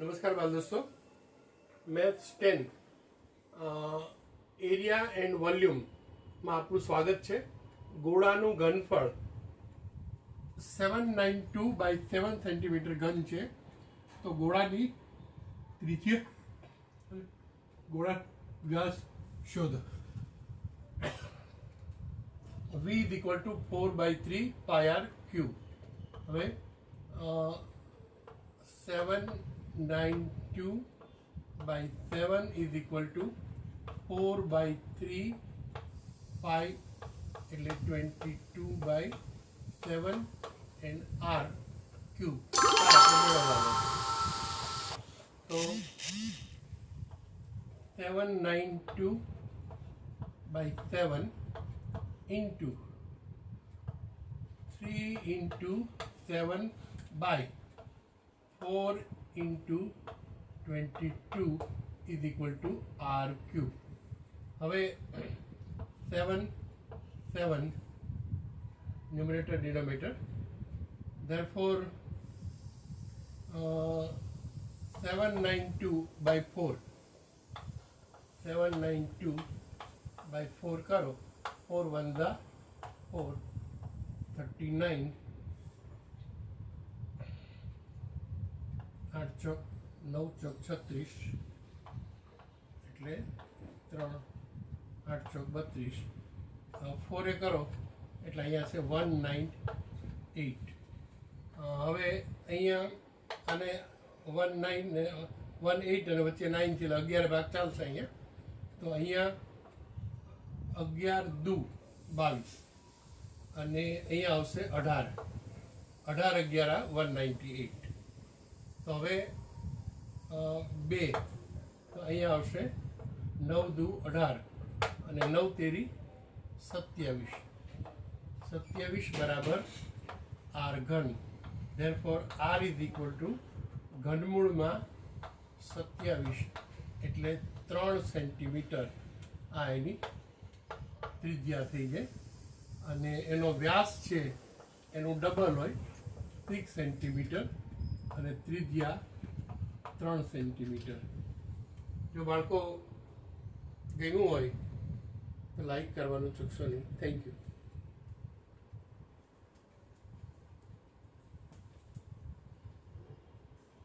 नमस्कार बाल दोस्तों, मैथ्स 10 एरिया एंड वॉल्यूम में आपनु स्वागत है। गोळाનું ઘનફળ 792 by 7 સેન્ટીમીટર ઘન છે। તો ગોળાની ત્રિજ્યા ગોળા વ્યાસ શોધો। v is equal to 4 by 3 pi r cube। હવે 792 by 7 is equal to 4 by 3 pi એટલે 22 by 7 and r cube। तो 792 by 7 into 3 into 7 by 4 into 22 is equal to r cube। હવે 7 7 numerator denominator, therefore 792 by 4 792 by 4 करो, 4 1 जा 4 39 8 चौक 9 चौक 36 એટલે 3 8 चौक 32 4 એ કરો એટલે અહીંયા છે 198। હવે અહીંયા અને 19 ને 18 અને વચ્ચે 9 થી 11 ભાગ ચાલશે અહીંયા। તો અહીંયા 11 દુ 22 અને અહીંયા આવશે 18 18 11 198। તો હવે 2 તો અહીંયા આવશે 9 દુ 18 અને 9 તેરી 27 27 બરાબર r ઘન। Therefore r is equal to ઘનમૂળમાં 27 એટલે 3 સેન્ટીમીટર આ એની ત્રિજ્યા થઈ જાય અને એનો વ્યાસ છે એનું ડબલ હોય 6 સેન્ટીમીટર અને ત્રિજ્યા 3 સેન્ટીમીટર। જો બાળકો ગમ્યું હોય તો લાઈક કરવાનું ચૂકશો નહીં। Thank you.